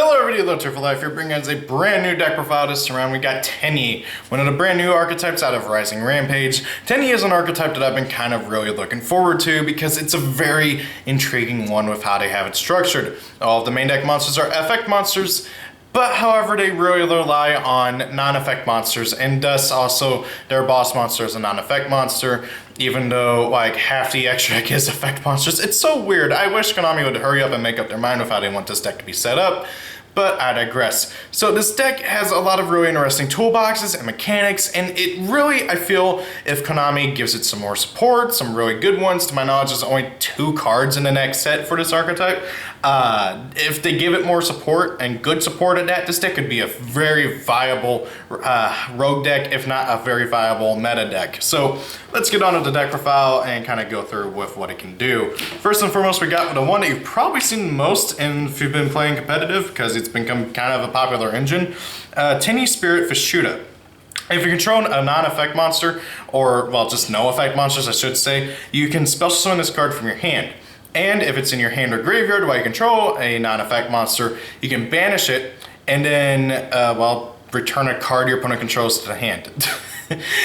Hello everybody, hello Turf for Life here, bringing us a brand new deck profile this round. We got Tenyi, one of the brand new archetypes out of Rising Rampage. Tenyi is an archetype that I've been kind of really looking forward to because it's a very intriguing one with how they have it structured. All of the main deck monsters are effect monsters, but however they really rely on non-effect monsters, and thus also their boss monster is a non-effect monster, even though like half the extra deck is effect monsters. It's so weird. I wish Konami would hurry up and make up their mind with how they want this deck to be set up, but I digress. So this deck has a lot of really interesting toolboxes and mechanics, and it really, I feel, if Konami gives it some more support, some really good ones. To my knowledge, there's only 2 cards in the next set for this archetype. If they give it more support and good support at that, this deck could be a very viable rogue deck, if not a very viable meta deck. So let's get on to the deck profile and kind of go through with what it can do. First and foremost, we got the one that you've probably seen the most if you've been playing competitive, because it's become kind of a popular engine, Tenyi Spirit Fishuta. If you control a non-effect monster, or well, just no effect monsters I should say, you can special summon this card from your hand. And if it's in your hand or graveyard while you control a non-effect monster, you can banish it and then, return a card your opponent controls to the hand.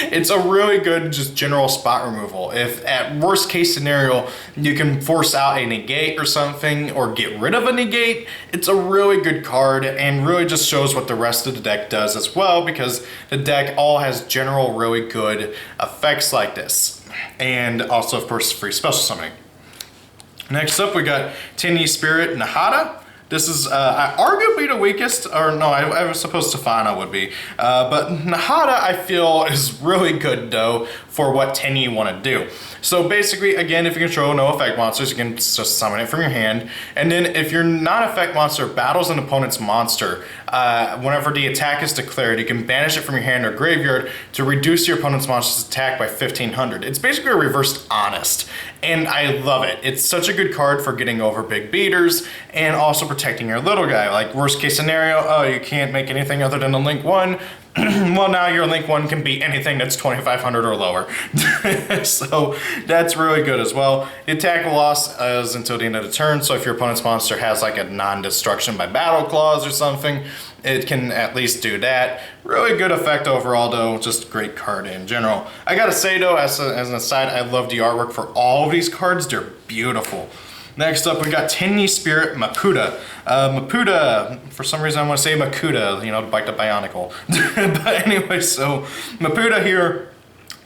It's a really good just general spot removal. If at worst case scenario you can force out a negate or something, or get rid of a negate, it's a really good card and really just shows what the rest of the deck does as well, because the deck all has general really good effects like this. And also of course free special summoning. Next up we got Tenyi Spirit Nahada. This is arguably the weakest, or no, I was supposed Savannah would be. But Nahada I feel is really good though for what Tenyi want to do. So basically, again, if you control no effect monsters, you can just summon it from your hand. And then if your non-effect monster battles an opponent's monster, whenever the attack is declared, you can banish it from your hand or graveyard to reduce your opponent's monster's attack by 1500. It's basically a reversed Honest, and I love it. It's such a good card for getting over big beaters and also protecting your little guy. Like worst case scenario, oh, you can't make anything other than a Link 1. Well, now your Link 1 can be anything that's 2500 or lower. So that's really good as well. The attack loss is until the end of the turn, so if your opponent's monster has like a non-destruction by battle clause or something, it can at least do that. Really good effect overall though, just great card in general. I gotta say though, as an aside, I love the artwork for all of these cards. They're beautiful. Next up, we got Tenyi Spirit Makuta. Makuta, for some reason I want to say Makuta, you know, to bite the Bionicle. But anyway, so Makuta here,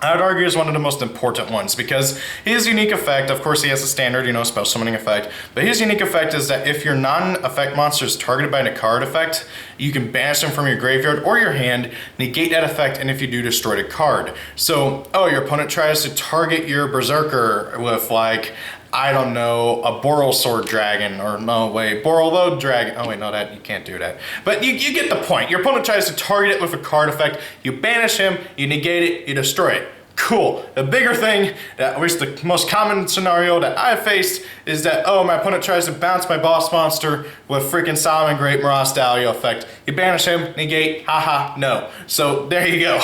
I would argue is one of the most important ones, because his unique effect, of course he has a standard, you know, special summoning effect, but his unique effect is that if your non-effect monster is targeted by a card effect, you can banish them from your graveyard or your hand, negate that effect, and if you do, destroy the card. So, oh, your opponent tries to target your Berserker with like, I don't know, a Borrelsword Dragon, or no, wait, Borrelode Dragon. Oh wait, no, that you can't do that. But you get the point. Your opponent tries to target it with a card effect, you banish him, you negate it, you destroy it. Cool. The bigger thing, at least the most common scenario that I've faced, is that, oh, my opponent tries to bounce my boss monster with freaking Solomon Great Moraz Dahlia effect. You banish him, negate, haha, no. So there you go.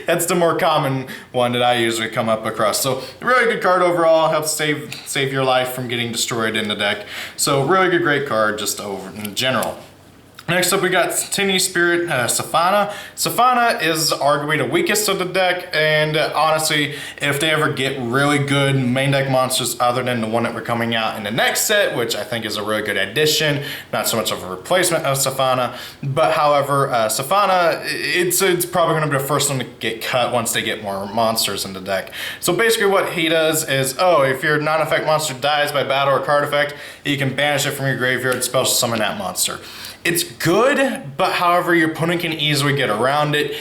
that's the more common one that I usually come up across. So really good card overall, helps save your life from getting destroyed in the deck. So really good, great card just over in general. Next up we got Tenyi Spirit Savannah. Savannah is arguably the weakest of the deck, and honestly, if they ever get really good main deck monsters other than the one that we're coming out in the next set, which I think is a really good addition, not so much of a replacement of Savannah, but however, Savannah, it's probably going to be the first one to get cut once they get more monsters in the deck. So basically what he does is, oh, if your non-effect monster dies by battle or card effect, you can banish it from your graveyard, special summon that monster. It's good, but however, your opponent can easily get around it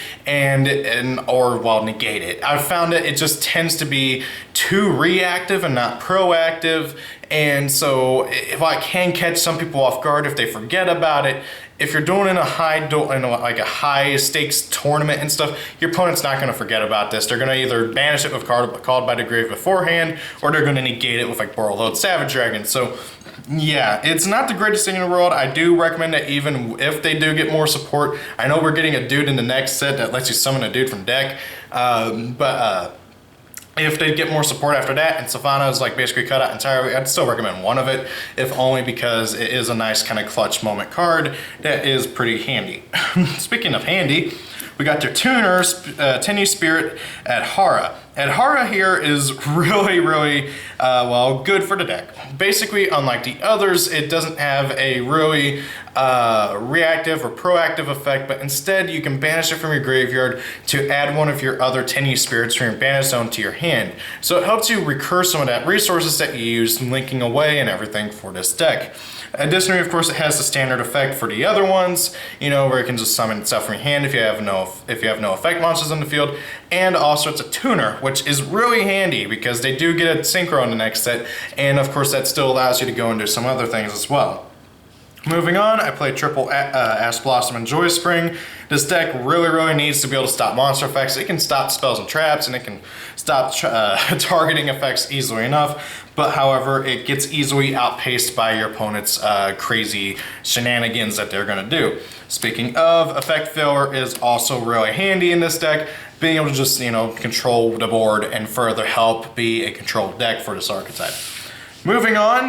or negate it. I've found that it just tends to be too reactive and not proactive, and so while it can catch some people off guard if they forget about it, if you're doing in a high stakes tournament and stuff, your opponent's not going to forget about this. They're going to either banish it with card called by the grave beforehand, or they're going to negate it with like Borrelode Savage Dragon. So yeah, it's not the greatest thing in the world. I do recommend that even if they do get more support. I know we're getting a dude in the next set that lets you summon a dude from deck, If they get more support after that and Savannah is like basically cut out entirely, I'd still recommend one of it, if only because it is a nice kind of clutch moment card that is pretty handy. Speaking of handy, we got their tuners, Tenyi Spirit Adhara. Adhara here is really, well, good for the deck. Basically, unlike the others, it doesn't have a really reactive or proactive effect, but instead you can banish it from your graveyard to add one of your other Tenyi Spirits from your banish zone to your hand. So it helps you recur some of that resources that you used linking away and everything for this deck. Additionally, of course, it has the standard effect for the other ones, you know, where it can just summon itself from your hand if you have no effect monsters in the field, and also it's a tuner, which is really handy because they do get a synchro in the next set, and of course that still allows you to go into some other things as well. Moving on, I play triple Ash Blossom and Joy Spring. This deck really needs to be able to stop monster effects. It can stop spells and traps, and it can stop targeting effects easily enough. But however, it gets easily outpaced by your opponent's crazy shenanigans that they're gonna do. Speaking of, effect failure is also really handy in this deck. Being able to just, you know, control the board and further help be a controlled deck for this archetype. Moving on,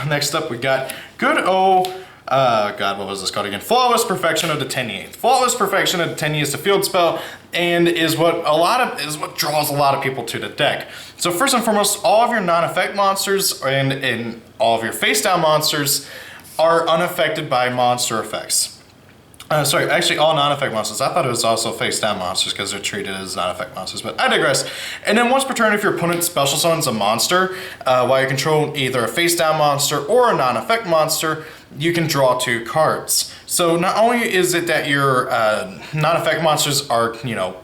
next up we got God, what was this called again? Flawless Perfection of the Tenyi. Flawless Perfection of the Tenyi is the field spell and is what draws a lot of people to the deck. So first and foremost, all of your non-effect monsters and all of your face-down monsters are unaffected by monster effects. Sorry, actually all non-effect monsters. I thought it was also face-down monsters because they're treated as non-effect monsters, but I digress. And then once per turn, if your opponent special summons a monster, while you control either a face-down monster or a non-effect monster, you can draw 2 cards. So not only is it that your non-effect monsters are, you know,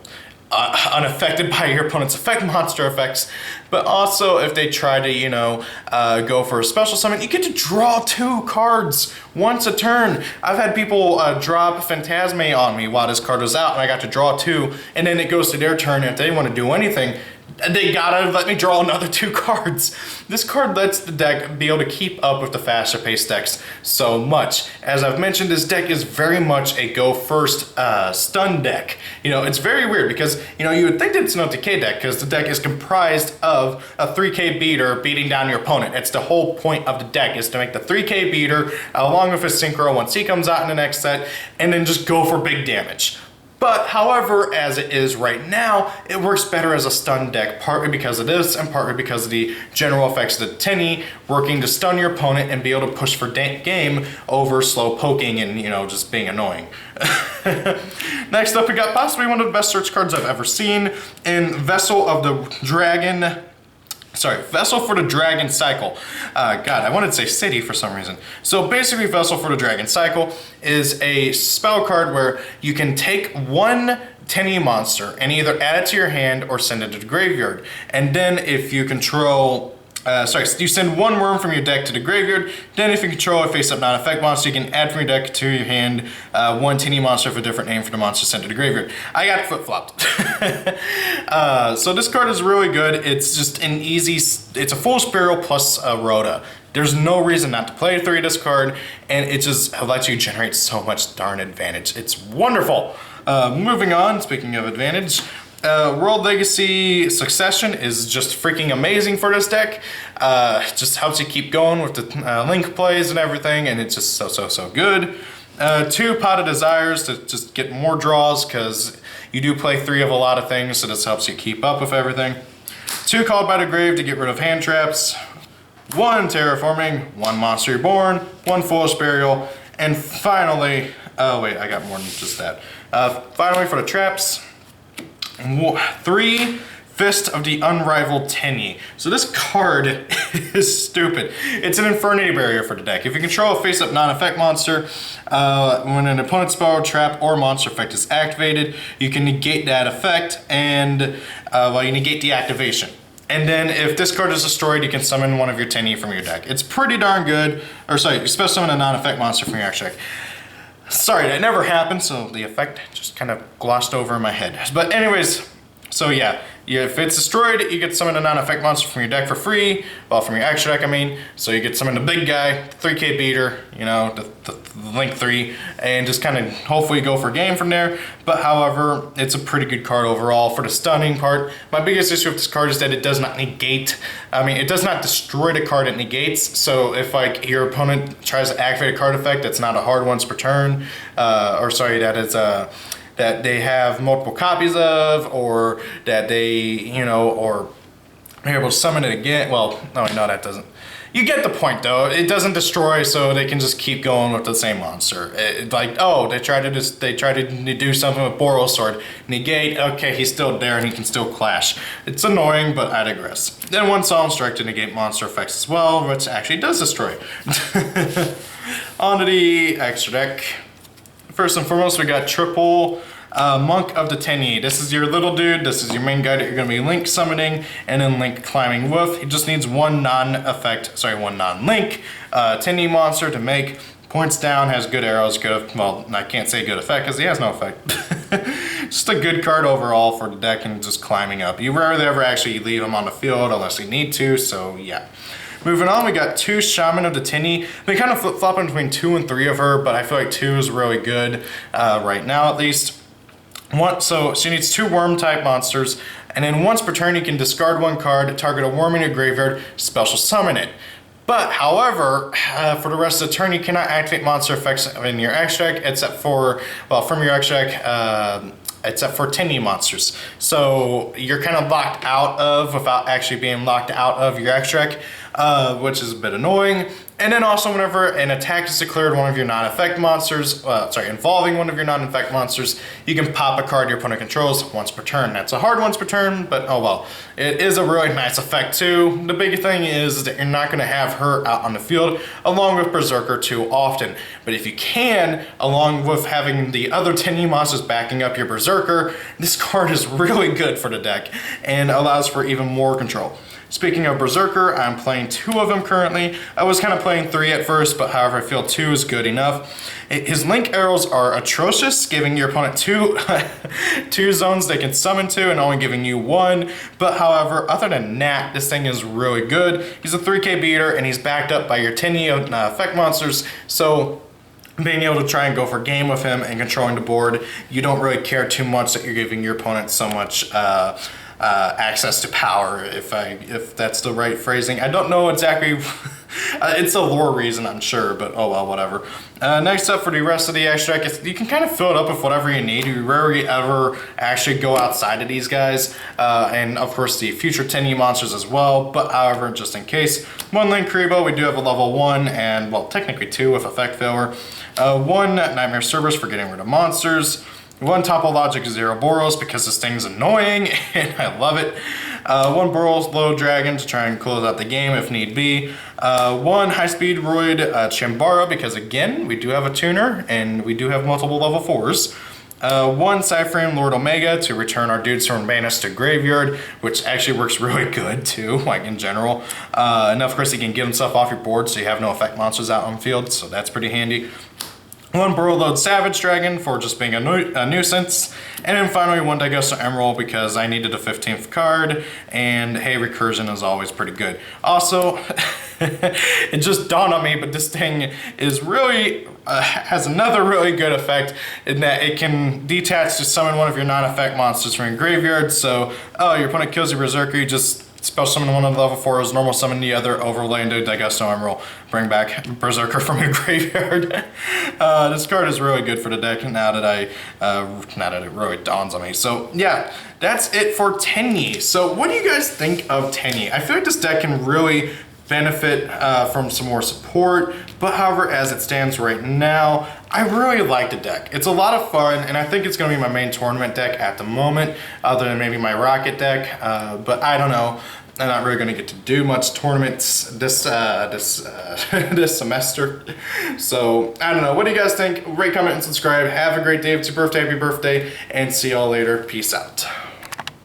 unaffected by your opponent's effect monster effects, but also if they try to, you know, go for a special summon, you get to draw 2 cards once a turn. I've had people drop Phantasme on me while this card was out, and I got to draw 2, and then it goes to their turn, and if they want to do anything, they gotta let me draw another 2 cards. This card lets the deck be able to keep up with the faster paced decks so much. As I've mentioned, this deck is very much a go first stun deck. You know, it's very weird because, you know, you would think that it's an OTK deck because the deck is comprised of a 3k beater beating down your opponent. It's the whole point of the deck is to make the 3k beater along with his synchro once he comes out in the next set and then just go for big damage. But however, as it is right now, it works better as a stun deck, partly because of this and partly because of the general effects of the Tenyi working to stun your opponent and be able to push for game over slow poking and, you know, just being annoying. Next up, we got possibly one of the best search cards I've ever seen in Vessel for the Dragon Cycle. God, I wanted to say City for some reason. So basically, Vessel for the Dragon Cycle is a spell card where you can take one Tenyi monster and either add it to your hand or send it to the graveyard. And then if you control... you send one worm from your deck to the graveyard, then if you control a face-up non-effect monster, you can add from your deck to your hand one Tenyi monster with a different name for the monster sent to the graveyard. I got flip-flopped. So this card is really good. It's just an easy, it's a full Spiral plus Rhoda. There's no reason not to play 3 of this card, and it just lets you generate so much darn advantage. It's wonderful. Moving on, speaking of advantage, World Legacy Succession is just freaking amazing for this deck. Just helps you keep going with the link plays and everything, and it's just so good. 2 Pot of Desires to just get more draws because you do play 3 of a lot of things, so this helps you keep up with everything. 2 Called by the Grave to get rid of hand traps. 1 Terraforming, 1 Monster Reborn, 1 Foolish Burial, and finally, oh wait, I got more than just that. Finally for the traps, 3 Fist of the Unrivaled Tenyi. So this card is stupid. It's an Infernity Barrier for the deck. If you control a face-up non-effect monster, when an opponent's spell, trap, or monster effect is activated, you can negate that effect and, you negate the activation. And then if this card is destroyed, you can summon one of your Tenyi from your deck. It's pretty darn good. Or sorry, you special summon a non-effect monster from your action deck. Sorry, that never happened, so the effect just kind of glossed over in my head. But anyways, So yeah, if it's destroyed, you get summon a non-effect monster from your deck for free. Well, from your extra deck, I mean. So you get summon the big guy, the 3k beater, you know, the Link 3, and just kind of hopefully go for game from there. But however, it's a pretty good card overall for the stunning part. My biggest issue with this card is that it does not negate. I mean, it does not destroy the card it negates. So if like your opponent tries to activate a card effect that's not a hard once per turn, that is that they have multiple copies of, or that they, you know, or they're able to summon it again. Well, no, that doesn't. You get the point, though. It doesn't destroy, so they can just keep going with the same monster. Like, oh, they tried to do something with Boros Sword. Negate, okay, he's still there and he can still clash. It's annoying, but I digress. Then one Solemn Strike to negate monster effects as well, which actually does destroy. On to the extra deck. First and foremost, we got triple Monk of the Tenyi. This is your little dude. This is your main guy that you're going to be Link summoning and then Link climbing with. He just needs one non-link Tenyi monster to make. Points down, has good arrows, good, well, I can't say good effect because he has no effect. Just a good card overall for the deck and just climbing up. You rarely ever actually leave him on the field unless you need to, so yeah. Moving on, we got 2 Shaman of the Tenyi. We kind of flip-flopping between 2 and 3 of her, but I feel like 2 is really good right now at least. So she needs 2 worm-type monsters, and then once per turn you can discard 1 card, target a worm in your graveyard, special summon it. But, however, for the rest of the turn you cannot activate monster effects in your extra deck except for, well, from your extra deck, except for Tenyi monsters. So you're kind of locked out of, without actually being locked out of your extra deck, which is a bit annoying. And then also whenever an attack is declared one of your non-effect monsters, involving one of your non-effect monsters, you can pop a card your opponent controls once per turn. That's a hard once per turn, but oh well. It is a really nice effect too. The big thing is that you're not going to have her out on the field along with Berserker too often. But if you can, along with having the other Tenyi monsters backing up your Berserker, this card is really good for the deck and allows for even more control. Speaking of Berserker, I'm playing 2 of them currently. I was kind of playing 3 at first, but however I feel 2 is good enough. His Link arrows are atrocious, giving your opponent 2 zones they can summon to and only giving you 1. But however, other than that, this thing is really good. He's a 3k beater and he's backed up by your Tenyi effect monsters, so being able to try and go for game with him and controlling the board, you don't really care too much that you're giving your opponent so much access to power, if that's the right phrasing. I don't know exactly. It's a lore reason, I'm sure, but oh well, whatever. Next up for the rest of the extra deck, you can kind of fill it up with whatever you need. You rarely ever actually go outside of these guys, and of course the future Tenyi monsters as well, but however, just in case. 1 Link Kribo, we do have a level 1, and well, technically 2 with effect failure. 1 Nightmare Cerberus for getting rid of monsters. 1 Topologic 0 Boros because this thing's annoying and I love it. 1 Boros Low Dragon to try and close out the game if need be. 1 High Speed Roid Chambara because again, we do have a tuner and we do have multiple level 4s. 1 Cyframe Lord Omega to return our dudes from Banis to Graveyard, which actually works really good too, like in general. And of course he can get himself off your board so you have no effect monsters out on field, so that's pretty handy. 1 Burrowload Savage Dragon for just being a nuisance. And then finally 1 Daigusto Emerald because I needed a 15th card. And hey, Recursion is always pretty good. Also, it just dawned on me, but this thing is really, has another really good effect in that it can detach to summon one of your non-effect monsters from your graveyard. So, oh, your opponent kills your Berserker, you just spell summon one of the level 4s, normal summon the other, overlay into Daigusto Emerald, bring back Berserker from your graveyard. This card is really good for the deck now that it really dawns on me. So yeah, that's it for Tenyi. So what do you guys think of Tenyi? I feel like this deck can really benefit from some more support, but however, as it stands right now, I really like the deck. It's a lot of fun, and I think it's going to be my main tournament deck at the moment, other than maybe my Rocket deck, but I don't know. I'm not really going to get to do much tournaments this semester, so I don't know. What do you guys think? Rate, comment, and subscribe. Have a great day. It's your birthday. Happy birthday, and see y'all later. Peace out.